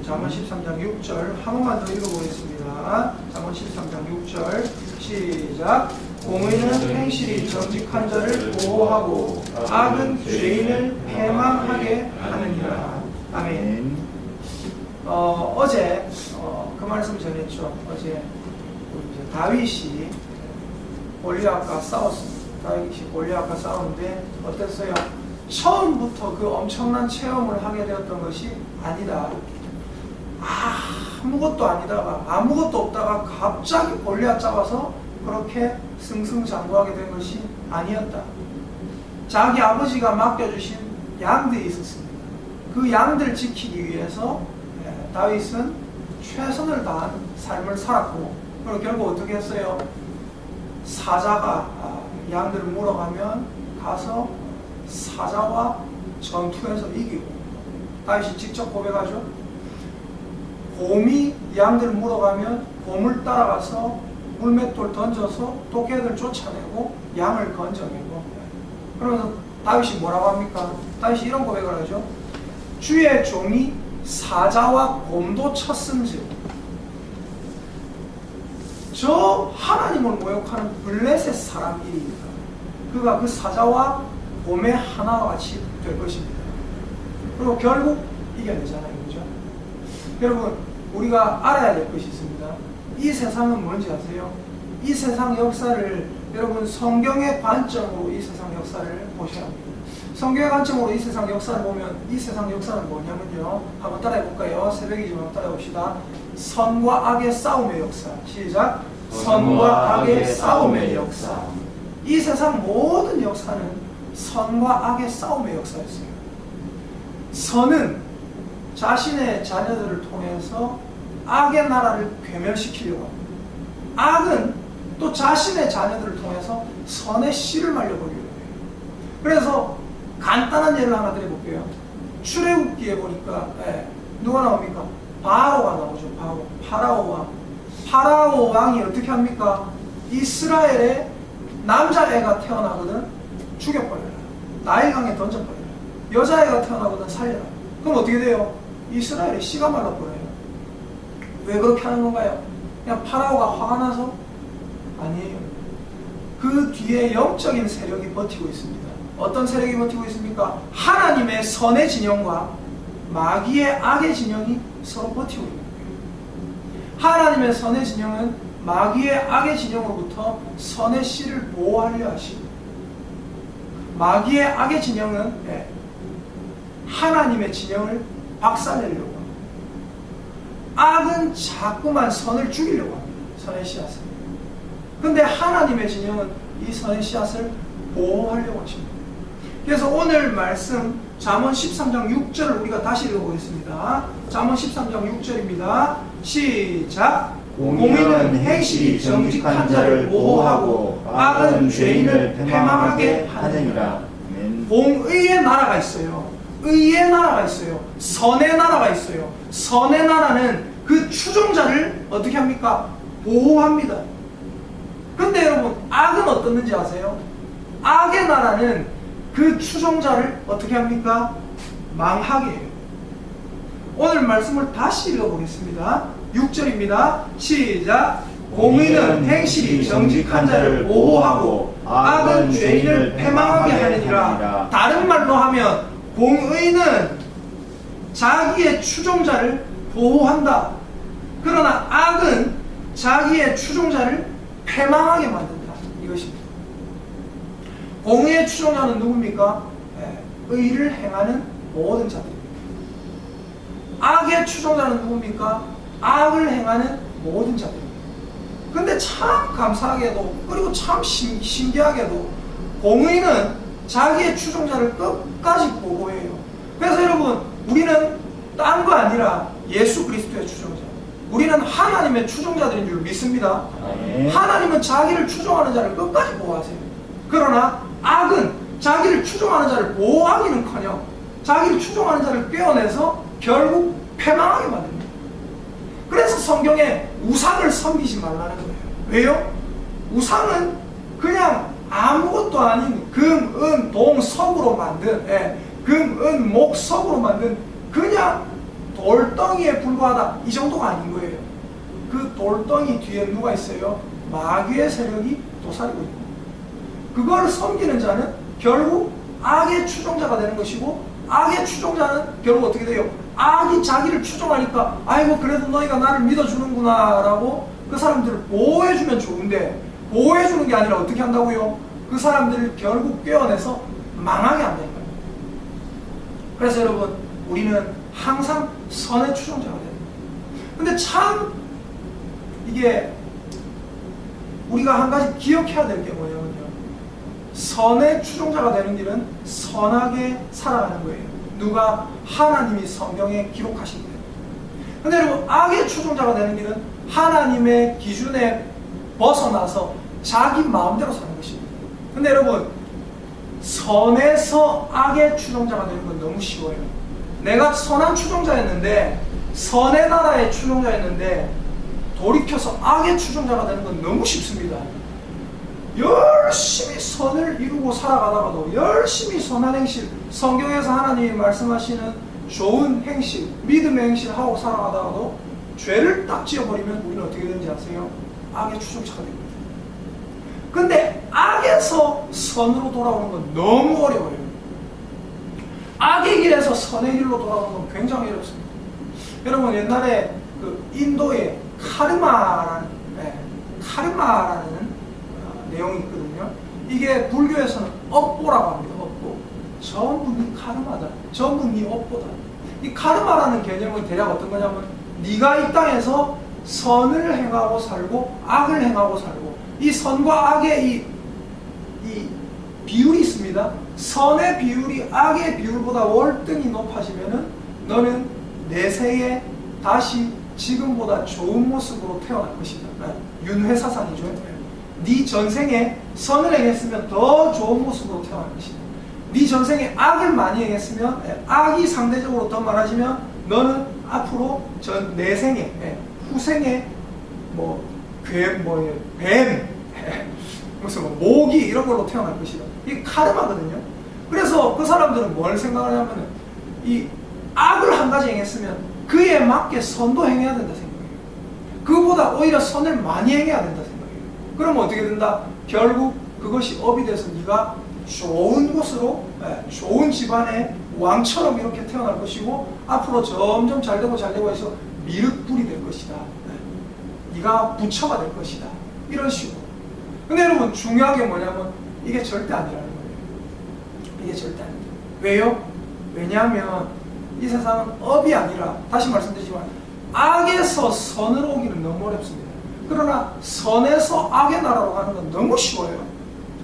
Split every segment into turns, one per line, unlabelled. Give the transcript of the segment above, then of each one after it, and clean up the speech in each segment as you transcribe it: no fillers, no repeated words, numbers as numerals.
잠언 13장 6절 한 번만 더 읽어보겠습니다. 잠언 13장 6절 시작. 공의는 행실이 정직한 자를 보호하고 악은 죄인을 패망하게 하느니라. 아멘. 어제 그 말씀 전했죠. 어제 다윗이 골리앗과 싸웠습니다. 다윗이 골리앗과 싸우는데 어땠어요? 처음부터 그 엄청난 체험을 하게 되었던 것이 아니다. 아무것도 아니다가 아무것도 없다가 갑자기 골리앗 잡아서 그렇게 승승장구하게 된 것이 아니었다. 자기 아버지가 맡겨주신 양들이 있었습니다. 그 양들 지키기 위해서 다윗은 최선을 다한 삶을 살았고, 그리고 결국 어떻게 했어요? 사자가 양들을 물어가면 가서 사자와 전투에서 이기고, 다윗이 직접 고백하죠. 곰이 양들을 물어가면 곰을 따라가서 물맷돌 던져서 토끼들 쫓아내고 양을 건져내고, 그러면서 다윗이 뭐라고 합니까? 다윗이 이런 고백을 하죠. 주의 종이 사자와 곰도 쳤은즉, 저 하나님을 모욕하는 블레셋 사람이니까 그가 그 사자와 곰의 하나와 같이 될 것입니다. 그리고 결국 이겨내잖아요. 그죠? 여러분, 우리가 알아야 될 것이 있습니다. 이 세상은 뭔지 아세요? 이 세상 역사를 여러분 성경의 관점으로 이 세상 역사를 보셔야 합니다. 성경의 관점으로 이 세상 역사를 보면 이 세상 역사는 뭐냐면요, 한번 따라해 볼까요? 새벽이지만 따라해 봅시다. 선과 악의 싸움의 역사. 시작. 선과 악의 싸움의 역사. 이 세상 모든 역사는 선과 악의 싸움의 역사였어요. 선은 자신의 자녀들을 통해서 악의 나라를 괴멸시키려고 합니다. 악은 또 자신의 자녀들을 통해서 선의 씨를 말려버리려고 해요. 그래서 간단한 예를 하나 드려볼게요. 출애굽기에 보니까 누가 나옵니까? 바로가 나오죠. 바로. 파라오 왕. 파라오 왕이 어떻게 합니까? 이스라엘에 남자애가 태어나거든 죽여버려요. 나일강에 던져버려요. 여자애가 태어나거든 살려요. 그럼 어떻게 돼요? 이스라엘의 씨가 말라버려요. 왜 그렇게 하는 건가요? 그냥 파라오가 화가 나서? 아니에요. 그 뒤에 영적인 세력이 버티고 있습니다. 어떤 세력이 버티고 있습니까? 하나님의 선의 진영과 마귀의 악의 진영이 서로 버티고 있는 거예요. 하나님의 선의 진영은 마귀의 악의 진영으로부터 선의 씨를 보호하려 하시고, 마귀의 악의 진영은 하나님의 진영을 박살내려고 합니다. 악은 자꾸만 선을 죽이려고 합니다. 선의 씨앗을. 근데 하나님의 진영은 이 선의 씨앗을 보호하려고 하십니다. 그래서 오늘 말씀 잠언 13장 6절을 우리가 다시 읽어보겠습니다. 잠언 13장 6절입니다. 시작. 공의는 행실이 정직한 자를 보호하고 악은 죄인을 패망하게 하느니라. 공의의 나라가 있어요. 의의 나라가 있어요. 선의 나라가 있어요. 선의 나라는 그 추종자를 어떻게 합니까? 보호합니다. 근데 여러분, 악은 어떻는지 아세요? 악의 나라는 그 추종자를 어떻게 합니까? 망하게 해요. 오늘 말씀을 다시 읽어보겠습니다. 6절입니다. 시작. 공의는 행실이 정직한 자를 보호하고 악은 죄인을 패망하게 하느니라. 다른 말로 하면 공의는 자기의 추종자를 보호한다. 그러나 악은 자기의 추종자를 패망하게 만든다. 이것입니다. 공의의 추종자는 누굽니까? 의를 행하는 모든 자들입니다. 악의 추종자는 누굽니까? 악을 행하는 모든 자들입니다. 근데 참 감사하게도, 그리고 참 신기하게도 공의는 자기의 추종자를 끝까지 보호해요. 그래서 여러분, 우리는 딴 거 아니라 예수 그리스도의 추종자, 우리는 하나님의 추종자들인 줄 믿습니다. 하나님은 자기를 추종하는 자를 끝까지 보호하세요. 그러나 악은 자기를 추종하는 자를 보호하기는커녕 자기를 추종하는 자를 꿰어내서 결국 패망하게 만듭니다. 그래서 성경에 우상을 섬기지 말라는 거예요. 왜요? 우상은 그냥 아무것도 아닌 금, 은, 동, 석으로 만든 금, 은, 목, 석으로 만든 그냥 돌덩이에 불과하다 이 정도가 아닌 거예요. 그 돌덩이 뒤에 누가 있어요? 마귀의 세력이 도사리고 있고, 그걸 섬기는 자는 결국 악의 추종자가 되는 것이고, 악의 추종자는 결국 어떻게 돼요? 악이 자기를 추종하니까 아이고 그래도 너희가 나를 믿어주는구나 라고 그 사람들을 보호해주면 좋은데, 보호해주는 게 아니라 어떻게 한다고요? 그 사람들을 결국 꿰어내서 망하게 한다는 거예요. 그래서 여러분, 우리는 항상 선의 추종자가 돼요. 근데 참 이게 우리가 한 가지 기억해야 될 게 뭐냐면요, 선의 추종자가 되는 길은 선하게 살아가는 거예요. 누가? 하나님이 성경에 기록하신 거예요. 근데 여러분, 악의 추종자가 되는 길은 하나님의 기준에 벗어나서 자기 마음대로 사는 것입니다. 근데 여러분, 선에서 악의 추종자가 되는 건 너무 쉬워요. 내가 선한 추종자였는데, 선의 나라의 추종자였는데 돌이켜서 악의 추종자가 되는 건 너무 쉽습니다. 열심히 선을 이루고 살아가다가도, 열심히 선한 행실, 성경에서 하나님이 말씀하시는 좋은 행실, 믿음의 행실을 하고 살아가다가도 죄를 딱 지어버리면 우리는 어떻게 되는지 아세요? 악의 추종자가 됩니다. 근데 악에서 선으로 돌아오는 건 너무 어려워요. 악의 길에서 선의 길로 돌아오는 건 굉장히 어렵습니다. 여러분, 옛날에 그 인도의 카르마라는 내용이 있거든요. 이게 불교에서는 업보라고 합니다. 업보. 전부 네 카르마다. 전부 네 업보다. 이 카르마라는 개념은 대략 어떤 거냐면, 네가 이 땅에서 선을 행하고 살고 악을 행하고 살고, 이 선과 악의 이 비율이 있습니다. 선의 비율이 악의 비율보다 월등히 높아지면은 너는 내세에 다시 지금보다 좋은 모습으로 태어날 것이다. 윤회사상이죠. 네 전생에 선을 행했으면 더 좋은 모습으로 태어날 것이다. 네 전생에 악을 많이 행했으면, 악이 상대적으로 더 많아지면 너는 앞으로 내생에, 후생에 뱀, 무슨 모기 이런 걸로 태어날 것이다. 이게 카르마거든요. 그래서 그 사람들은 뭘 생각하냐면은, 이 악을 한 가지 행했으면 그에 맞게 선도 행해야 된다 생각해요. 그보다 오히려 선을 많이 행해야 된다 생각해요. 그러면 어떻게 된다? 결국 그것이 업이 돼서 네가 좋은 곳으로, 좋은 집안의 왕처럼 이렇게 태어날 것이고, 앞으로 점점 잘되고 해서 미륵불이 될 것이다. 네가 부처가 될 것이다. 이런 식으로. 근데 여러분, 중요한 게 뭐냐면 이게 절대 아니라는 거예요. 이게 절대 아닙니다. 왜요? 왜냐하면 이 세상은 업이 아니라, 다시 말씀드리지만, 악에서 선으로 오기는 너무 어렵습니다. 그러나 선에서 악의 나라로 가는 건 너무 쉬워요.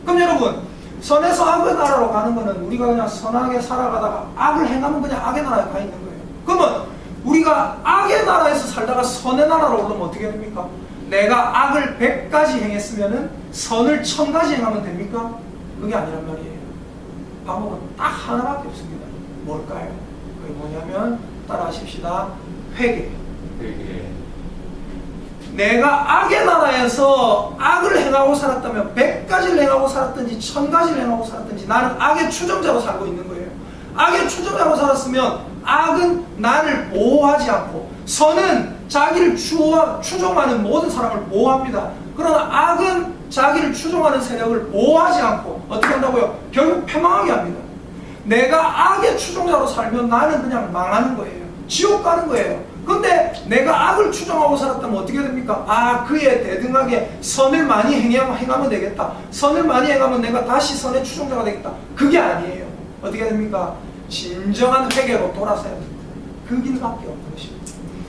그럼 여러분, 선에서 악의 나라로 가는 거는 우리가 그냥 선하게 살아가다가 악을 행하면 그냥 악의 나라에 가 있는 거예요. 그러면 우리가 악의 나라에서 살다가 선의 나라로 오르면 어떻게 됩니까? 내가 악을 100가지 행했으면 선을 1000가지 행하면 됩니까? 그게 아니란 말이에요. 방법은 딱 하나밖에 없습니다. 뭘까요? 그게 뭐냐면, 따라하십시다. 회개. 내가 악의 나라에서 악을 행하고 살았다면 100가지를 행하고 살았든지 1000가지를 행하고 살았든지 나는 악의 추종자로 살고 있는 거예요. 악의 추종자로 살았으면 악은 나를 보호하지 않고, 선은 자기를 추종하는 모든 사람을 보호합니다. 그러나 악은 자기를 추종하는 세력을 보호하지 않고 어떻게 한다고요? 결국 패망하게 합니다. 내가 악의 추종자로 살면 나는 그냥 망하는 거예요. 지옥 가는 거예요. 근데 내가 악을 추종하고 살았다면 어떻게 됩니까? 그에 대등하게 선을 많이 행하면 되겠다. 선을 많이 행하면 내가 다시 선의 추종자가 되겠다. 그게 아니에요. 어떻게 됩니까? 진정한 회개로 돌아서야 됩니다. 그 길밖에 없는 것입니다.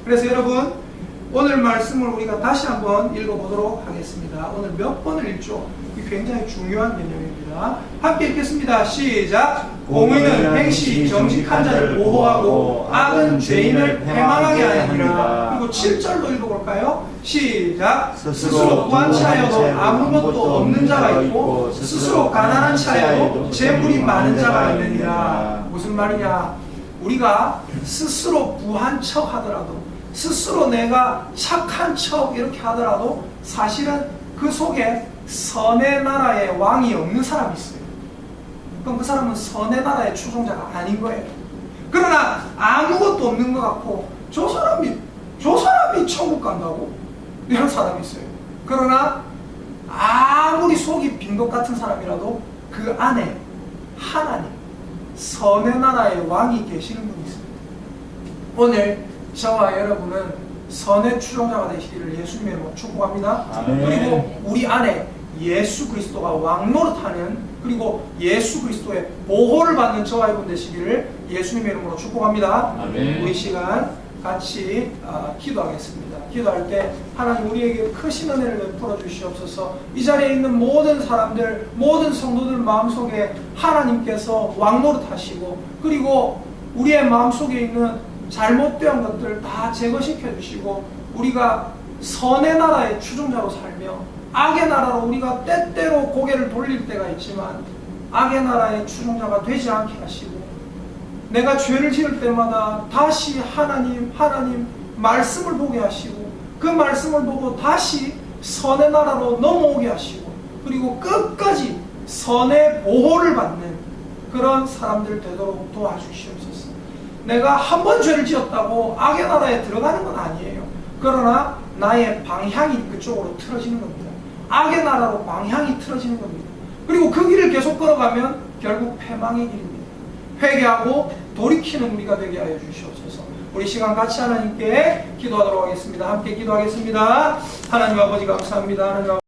그래서 여러분, 오늘 말씀을 우리가 다시 한번 읽어보도록 하겠습니다. 오늘 몇 번을 읽죠? 이 굉장히 중요한 개념입니다. 함께 읽겠습니다. 시작! 공의는 행시 정직한 자를 보호하고 악은 죄인을 패망하게 하느니라. 그리고 7절로 읽어볼까요? 시작! 스스로 부한 차여도 아무것도 없는 자가 있고 스스로 가난한 차여도 재물이 많은 자가 있느니라. 무슨 말이냐? 우리가 스스로 부한 척 하더라도, 스스로 내가 착한 척 이렇게 하더라도 사실은 그 속에 선의 나라의 왕이 없는 사람이 있어요. 그럼 그 사람은 선의 나라의 추종자가 아닌 거예요. 그러나 아무것도 없는 것 같고 저 사람이 천국 간다고? 이런 사람이 있어요. 그러나 아무리 속이 빈 것 같은 사람이라도 그 안에 하나님, 선의 나라의 왕이 계시는 분이 있습니다. 오늘 저와 여러분은 선의 추종자가 되시기를 예수님의 이름으로 축복합니다.
아멘.
그리고 우리 안에 예수 그리스도가 왕 노릇하는, 그리고 예수 그리스도의 보호를 받는 저와 여러분 되시기를 예수님의 이름으로 축복합니다.
아멘.
우리 시간 같이 기도하겠습니다. 기도할 때 하나님 우리에게 크신 은혜를 베풀어 주시옵소서. 이 자리에 있는 모든 사람들, 모든 성도들 마음속에 하나님께서 왕노릇하시고, 그리고 우리의 마음속에 있는 잘못된 것들 다 제거시켜 주시고, 우리가 선의 나라의 추종자로 살며 악의 나라로 우리가 때때로 고개를 돌릴 때가 있지만 악의 나라의 추종자가 되지 않게 하시고, 내가 죄를 지을 때마다 다시 하나님 말씀을 보게 하시고, 그 말씀을 보고 다시 선의 나라로 넘어오게 하시고, 그리고 끝까지 선의 보호를 받는 그런 사람들 되도록 도와주시옵소서. 내가 한 번 죄를 지었다고 악의 나라에 들어가는 건 아니에요. 그러나 나의 방향이 그쪽으로 틀어지는 겁니다. 악의 나라로 방향이 틀어지는 겁니다. 그리고 그 길을 계속 걸어가면 결국 패망의 길입니다. 회개하고 돌이키는 우리가 되게 하여 주시옵소서. 우리 시간 같이 하나님께 기도하도록 하겠습니다. 함께 기도하겠습니다. 하나님 아버지 감사합니다. 하나님